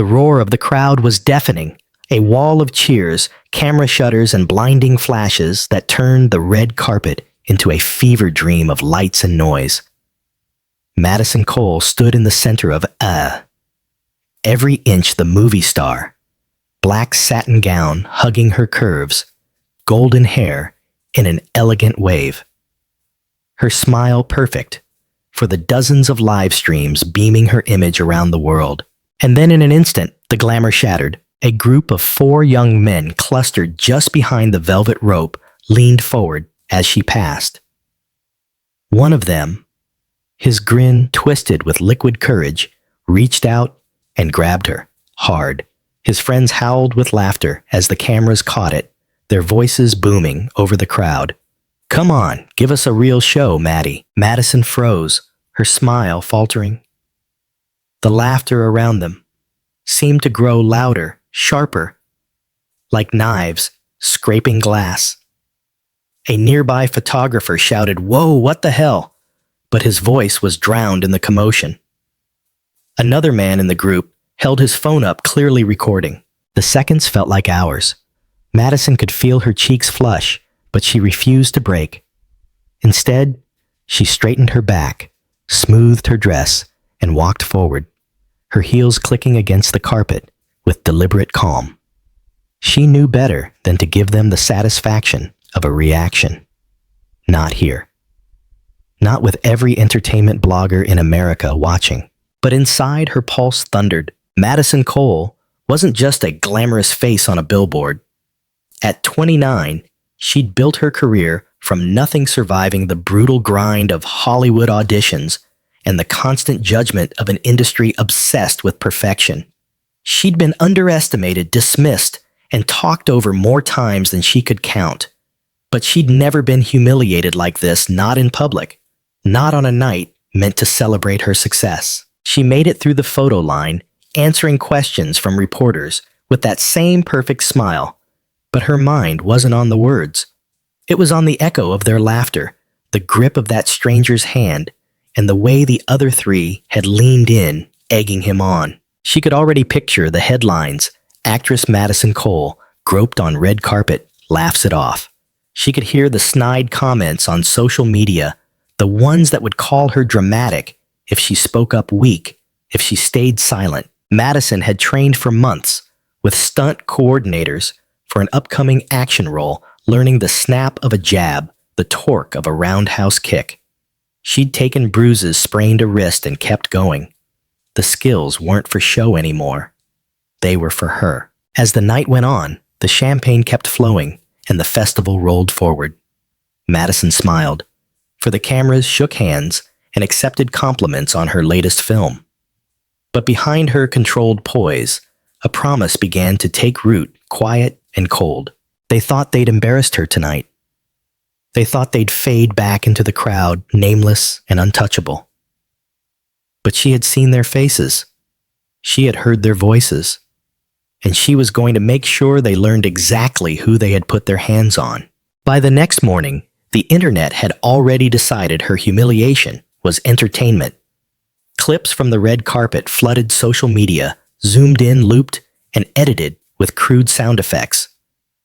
The roar of the crowd was deafening, a wall of cheers, camera shutters, and blinding flashes that turned the red carpet into a fever dream of lights and noise. Madison Cole stood in the center of every inch the movie star, black satin gown hugging her curves, golden hair in an elegant wave. Her smile perfect for the dozens of live streams beaming her image around the world. And then in an instant, the glamour shattered. A group of 4 young men clustered just behind the velvet rope leaned forward as she passed. One of them, his grin twisted with liquid courage, reached out and grabbed her, hard. His friends howled with laughter as the cameras caught it, their voices booming over the crowd. "Come on, give us a real show, Maddie." Madison froze, her smile faltering. The laughter around them seemed to grow louder, sharper, like knives scraping glass. A nearby photographer shouted, "Whoa, what the hell?" But his voice was drowned in the commotion. Another man in the group held his phone up, clearly recording. The seconds felt like hours. Madison could feel her cheeks flush, but she refused to break. Instead, she straightened her back, smoothed her dress, and walked forward, her heels clicking against the carpet with deliberate calm. She knew better than to give them the satisfaction of a reaction. Not here. Not with every entertainment blogger in America watching. But inside, her pulse thundered. Madison Cole wasn't just a glamorous face on a billboard. At 29, she'd built her career from nothing, surviving the brutal grind of Hollywood auditions and the constant judgment of an industry obsessed with perfection. She'd been underestimated, dismissed, and talked over more times than she could count. But she'd never been humiliated like this, not in public, not on a night meant to celebrate her success. She made it through the photo line, answering questions from reporters with that same perfect smile. But her mind wasn't on the words. It was on the echo of their laughter, the grip of that stranger's hand, and the way the other 3 had leaned in, egging him on. She could already picture the headlines. Actress Madison Cole, groped on red carpet, laughs it off. She could hear the snide comments on social media, the ones that would call her dramatic if she spoke up, weak if she stayed silent. Madison had trained for months with stunt coordinators for an upcoming action role, learning the snap of a jab, the torque of a roundhouse kick. She'd taken bruises, sprained a wrist, and kept going. The skills weren't for show anymore. They were for her. As the night went on, the champagne kept flowing, and the festival rolled forward. Madison smiled, for the cameras shook hands and accepted compliments on her latest film. But behind her controlled poise, a promise began to take root, quiet and cold. They thought they'd embarrassed her tonight. They thought they'd fade back into the crowd, nameless and untouchable. But she had seen their faces. She had heard their voices. And she was going to make sure they learned exactly who they had put their hands on. By the next morning, the internet had already decided her humiliation was entertainment. Clips from the red carpet flooded social media, zoomed in, looped, and edited with crude sound effects.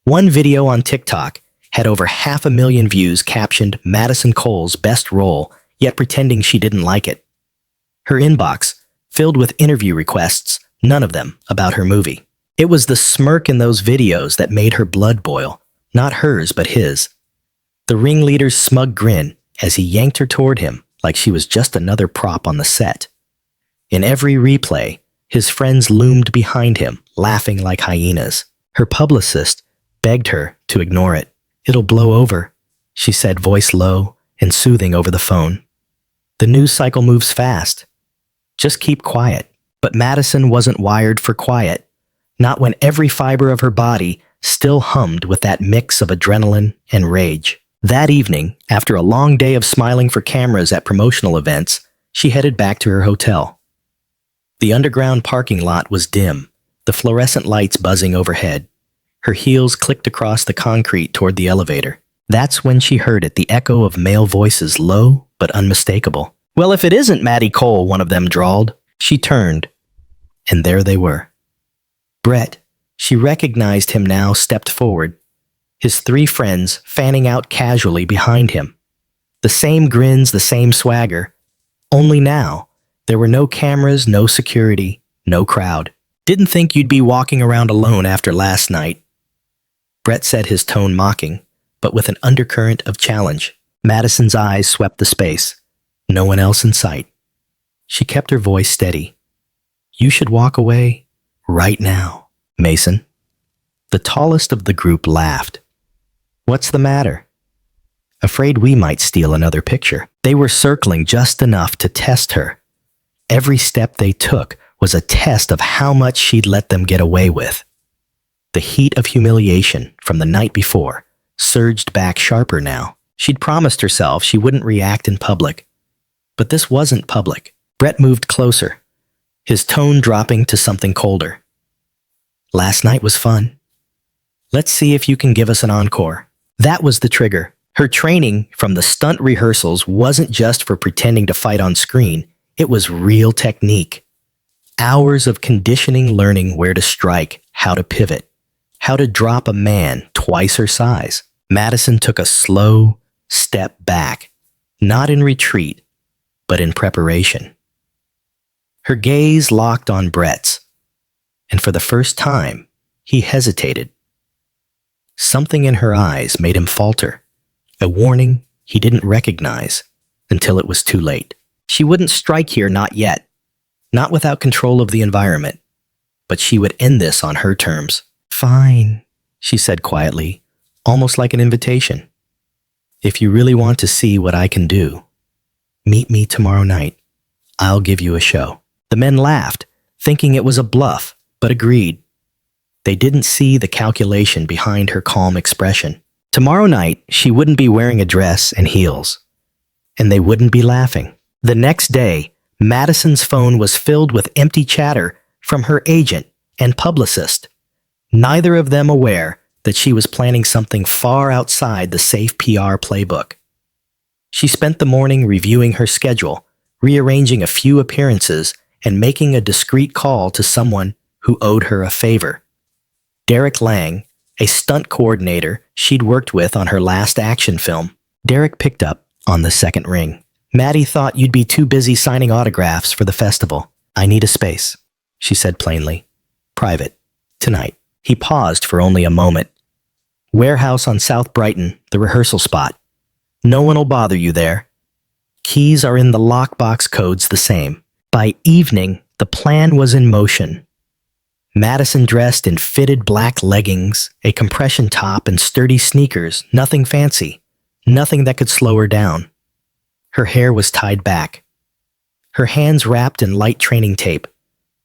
One video on TikTok had over 500,000 views, captioned "Madison Cole's best role, yet pretending she didn't like it." Her inbox filled with interview requests, none of them about her movie. It was the smirk in those videos that made her blood boil, not hers but his. The ringleader's smug grin as he yanked her toward him like she was just another prop on the set. In every replay, his friends loomed behind him, laughing like hyenas. Her publicist begged her to ignore it. "It'll blow over," she said, voice low and soothing over the phone. "The news cycle moves fast. Just keep quiet." But Madison wasn't wired for quiet, not when every fiber of her body still hummed with that mix of adrenaline and rage. That evening, after a long day of smiling for cameras at promotional events, she headed back to her hotel. The underground parking lot was dim, the fluorescent lights buzzing overhead. Her heels clicked across the concrete toward the elevator. That's when she heard it, the echo of male voices, low but unmistakable. "Well, if it isn't Maddie Cole," one of them drawled. She turned, and there they were. Brett, she recognized him now, stepped forward, his three friends fanning out casually behind him. The same grins, the same swagger. Only now, there were no cameras, no security, no crowd. Didn't think you'd be walking around alone after last night. Brett said, his tone mocking, but with an undercurrent of challenge. Madison's eyes swept the space. No one else in sight. She kept her voice steady. You should walk away right now, Mason. The tallest of the group laughed. What's the matter? Afraid we might steal another picture. They were circling just enough to test her. Every step they took was a test of how much she'd let them get away with. The heat of humiliation from the night before surged back sharper now. She'd promised herself she wouldn't react in public. But this wasn't public. Brett moved closer, his tone dropping to something colder. Last night was fun. Let's see if you can give us an encore. That was the trigger. Her training from the stunt rehearsals wasn't just for pretending to fight on screen. It was real technique. Hours of conditioning, learning where to strike, how to pivot, how to drop a man twice her size. Madison took a slow step back, not in retreat, but in preparation. Her gaze locked on Brett's, and for the first time, he hesitated. Something in her eyes made him falter, a warning he didn't recognize until it was too late. She wouldn't strike here, not yet, not without control of the environment, but she would end this on her terms. Fine, she said quietly, almost like an invitation. If you really want to see what I can do, meet me tomorrow night. I'll give you a show. The men laughed, thinking it was a bluff, but agreed. They didn't see the calculation behind her calm expression. Tomorrow night, she wouldn't be wearing a dress and heels, and they wouldn't be laughing. The next day, Madison's phone was filled with empty chatter from her agent and publicist, neither of them aware that she was planning something far outside the safe PR playbook. She spent the morning reviewing her schedule, rearranging a few appearances, and making a discreet call to someone who owed her a favor. Derek Lang, a stunt coordinator she'd worked with on her last action film. Derek picked up on the second ring. Maddie thought you'd be too busy signing autographs for the festival. I need a space, she said plainly. Private. Tonight. He paused for only a moment. Warehouse on South Brighton, the rehearsal spot. No one will bother you there. Keys are in the lockbox, codes the same. By evening, the plan was in motion. Madison dressed in fitted black leggings, a compression top, and sturdy sneakers, nothing fancy, nothing that could slow her down. Her hair was tied back, her hands wrapped in light training tape.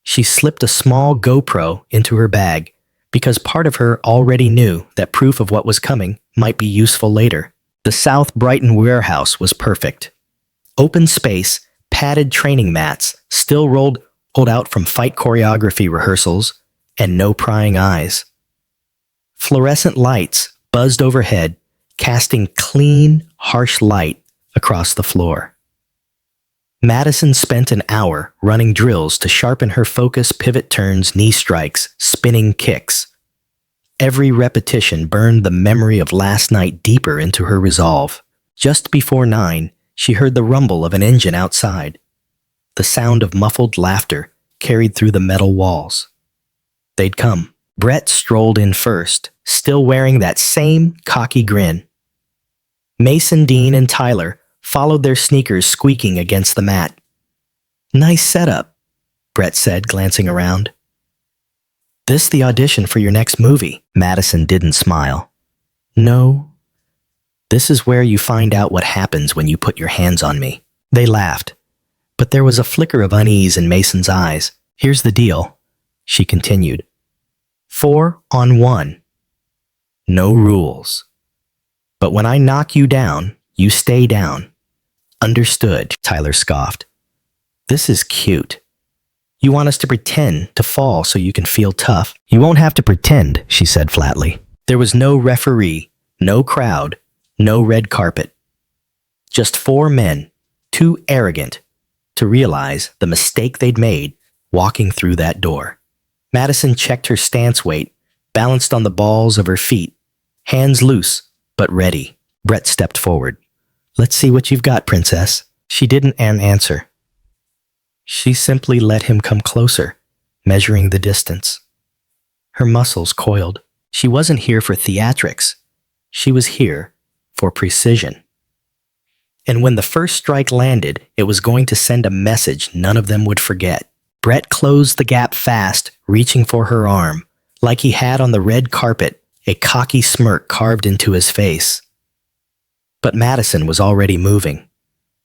She slipped a small GoPro into her bag because part of her already knew that proof of what was coming might be useful later. The South Brighton warehouse was perfect. Open space, padded training mats, still rolled out from fight choreography rehearsals, and no prying eyes. Fluorescent lights buzzed overhead, casting clean, harsh light across the floor. Madison spent an hour running drills to sharpen her focus, pivot turns, knee strikes, spinning kicks. Every repetition burned the memory of last night deeper into her resolve. Just before 9, she heard the rumble of an engine outside. The sound of muffled laughter carried through the metal walls. They'd come. Brett strolled in first, still wearing that same cocky grin. Mason, Dean, and Tyler followed, their sneakers squeaking against the mat. Nice setup, Brett said, glancing around. This the audition for your next movie? Madison didn't smile. No. This is where you find out what happens when you put your hands on me. They laughed, but there was a flicker of unease in Mason's eyes. Here's the deal, she continued. 4 on 1. No rules. But when I knock you down, you stay down. Understood, Tyler scoffed. This is cute. You want us to pretend to fall so you can feel tough? You won't have to pretend, she said flatly. There was no referee, no crowd, no red carpet. Just 4 men, too arrogant to realize the mistake they'd made walking through that door. Madison checked her stance weight, balanced on the balls of her feet, hands loose, but ready. Brett stepped forward. "Let's see what you've got, princess." She didn't answer. She simply let him come closer, measuring the distance. Her muscles coiled. She wasn't here for theatrics. She was here for precision. And when the first strike landed, it was going to send a message none of them would forget. Brett closed the gap fast, reaching for her arm, like he had on the red carpet, a cocky smirk carved into his face. But Madison was already moving.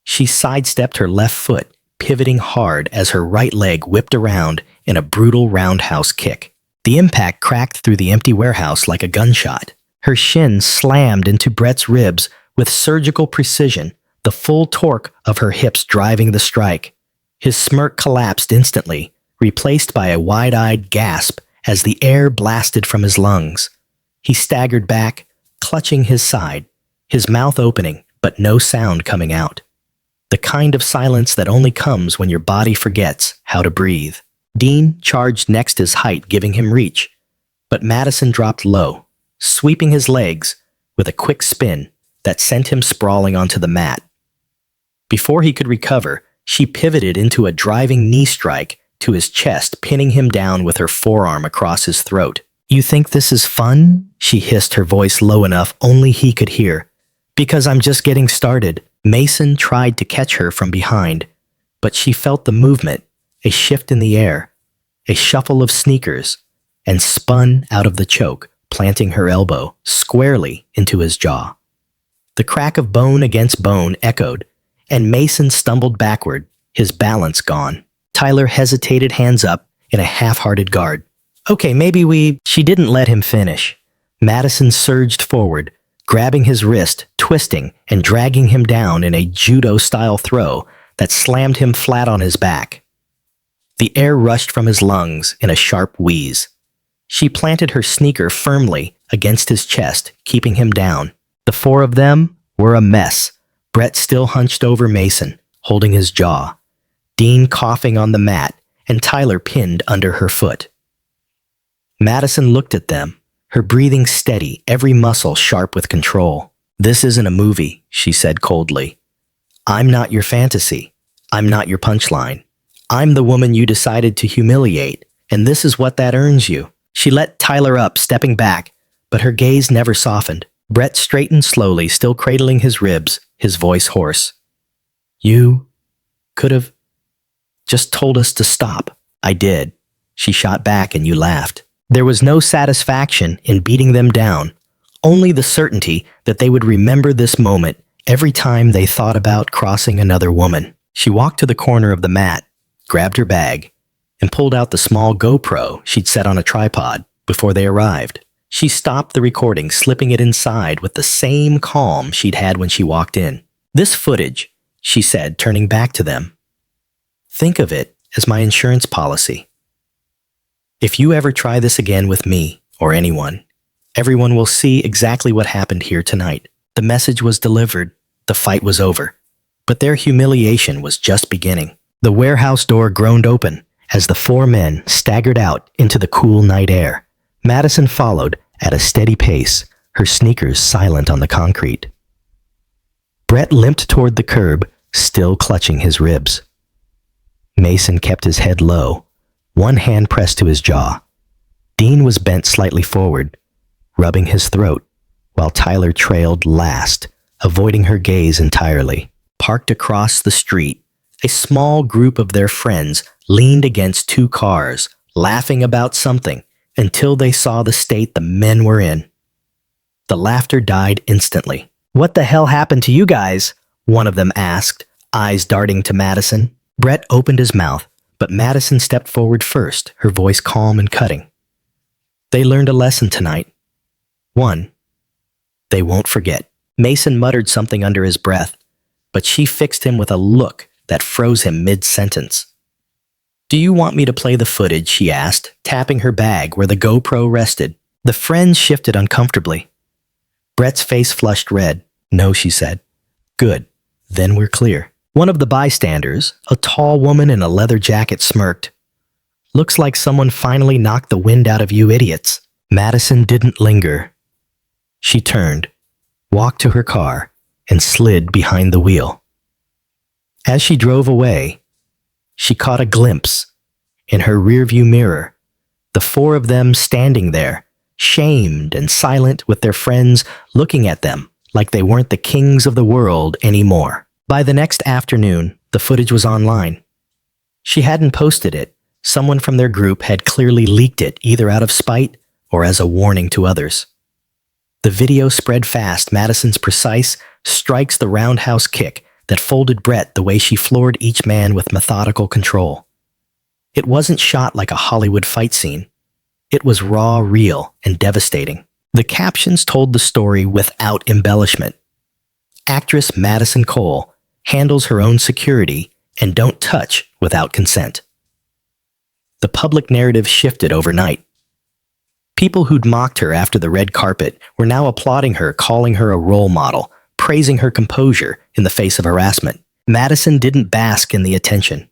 She sidestepped her left foot, pivoting hard as her right leg whipped around in a brutal roundhouse kick. The impact cracked through the empty warehouse like a gunshot. Her shin slammed into Brett's ribs with surgical precision, the full torque of her hips driving the strike. His smirk collapsed instantly, replaced by a wide-eyed gasp as the air blasted from his lungs. He staggered back, clutching his side, his mouth opening, but no sound coming out. The kind of silence that only comes when your body forgets how to breathe. Dean charged next his height, giving him reach, but Madison dropped low, sweeping his legs with a quick spin that sent him sprawling onto the mat. Before he could recover, she pivoted into a driving knee strike to his chest, pinning him down with her forearm across his throat. "You think this is fun?" she hissed, her voice low enough only he could hear. "Because I'm just getting started." Mason tried to catch her from behind, but she felt the movement, a shift in the air, a shuffle of sneakers, and spun out of the choke, planting her elbow squarely into his jaw. The crack of bone against bone echoed, and Mason stumbled backward, his balance gone. Tyler hesitated, hands up in a half-hearted guard. "Okay, maybe we—" She didn't let him finish. Madison surged forward, grabbing his wrist, twisting, and dragging him down in a judo-style throw that slammed him flat on his back. The air rushed from his lungs in a sharp wheeze. She planted her sneaker firmly against his chest, keeping him down. The four of them were a mess. Brett still hunched over Mason, holding his jaw. Dean coughing on the mat, and Tyler pinned under her foot. Madison looked at them, her breathing steady, every muscle sharp with control. "This isn't a movie," she said coldly. "I'm not your fantasy. I'm not your punchline. I'm the woman you decided to humiliate, and this is what that earns you." She let Tyler up, stepping back, but her gaze never softened. Brett straightened slowly, still cradling his ribs, his voice hoarse. "You could have just told us to stop." "I did." She shot back, and you laughed. There was no satisfaction in beating them down, only the certainty that they would remember this moment every time they thought about crossing another woman. She walked to the corner of the mat, grabbed her bag, and pulled out the small GoPro she'd set on a tripod before they arrived. She stopped the recording, slipping it inside with the same calm she'd had when she walked in. "This footage," she said, turning back to them. "Think of it as my insurance policy. If you ever try this again with me, or anyone, everyone will see exactly what happened here tonight." The message was delivered. The fight was over. But their humiliation was just beginning. The warehouse door groaned open as the four men staggered out into the cool night air. Madison followed at a steady pace, her sneakers silent on the concrete. Brett limped toward the curb, still clutching his ribs. Mason kept his head low, one hand pressed to his jaw. Dean was bent slightly forward, rubbing his throat, while Tyler trailed last, avoiding her gaze entirely. Parked across the street, a small group of their friends leaned against two cars, laughing about something, until they saw the state the men were in. The laughter died instantly. "What the hell happened to you guys?" one of them asked, eyes darting to Madison. Brett opened his mouth, but Madison stepped forward first, her voice calm and cutting. "They learned a lesson tonight. One they won't forget." Mason muttered something under his breath, but she fixed him with a look that froze him mid-sentence. "Do you want me to play the footage?" she asked, tapping her bag where the GoPro rested. The friends shifted uncomfortably. Brett's face flushed red. "No," she said. "Good. Then we're clear." One of the bystanders, a tall woman in a leather jacket, smirked. Looks like someone finally knocked the wind out of you idiots." Madison didn't linger. She turned, walked to her car, and slid behind the wheel. As she drove away, she caught a glimpse, in her rearview mirror, the four of them standing there, shamed and silent with their friends looking at them like they weren't the kings of the world anymore. By the next afternoon, the footage was online. She hadn't posted it. Someone from their group had clearly leaked it, either out of spite or as a warning to others. The video spread fast. Madison's precise strikes the roundhouse kick that folded Brett the way she floored each man with methodical control. It wasn't shot like a Hollywood fight scene. It was raw, real, and devastating. The captions told the story without embellishment. Actress Madison Cole handles her own security and don't touch without consent. The public narrative shifted overnight. People who'd mocked her after the red carpet were now applauding her, calling her a role model, praising her composure in the face of harassment. Madison didn't bask in the attention.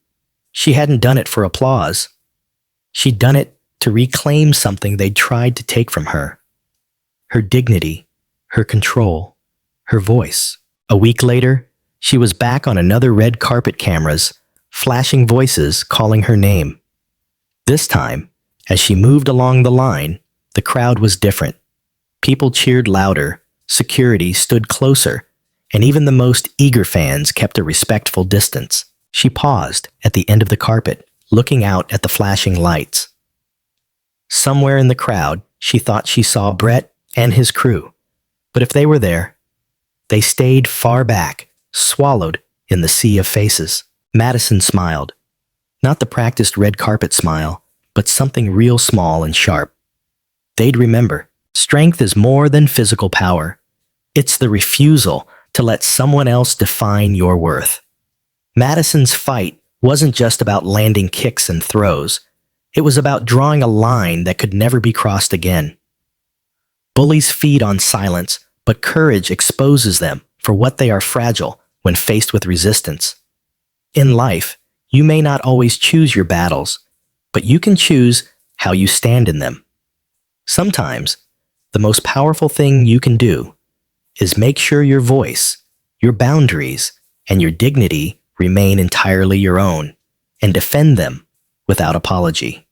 She hadn't done it for applause. She'd done it to reclaim something they'd tried to take from her. Her dignity, her control, her voice. A week later, she was back on another red carpet cameras, flashing voices calling her name. This time, as she moved along the line, the crowd was different. People cheered louder, security stood closer, and even the most eager fans kept a respectful distance. She paused at the end of the carpet, looking out at the flashing lights. Somewhere in the crowd, she thought she saw Brett and his crew. But if they were there, they stayed far back, swallowed in the sea of faces. Madison smiled. Not the practiced red carpet smile, but something real small and sharp. They'd remember, strength is more than physical power. It's the refusal to let someone else define your worth. Madison's fight wasn't just about landing kicks and throws. It was about drawing a line that could never be crossed again. Bullies feed on silence, but courage exposes them for what they are fragile when faced with resistance. In life, you may not always choose your battles, but you can choose how you stand in them. Sometimes, the most powerful thing you can do is make sure your voice, your boundaries, and your dignity remain entirely your own, and defend them without apology.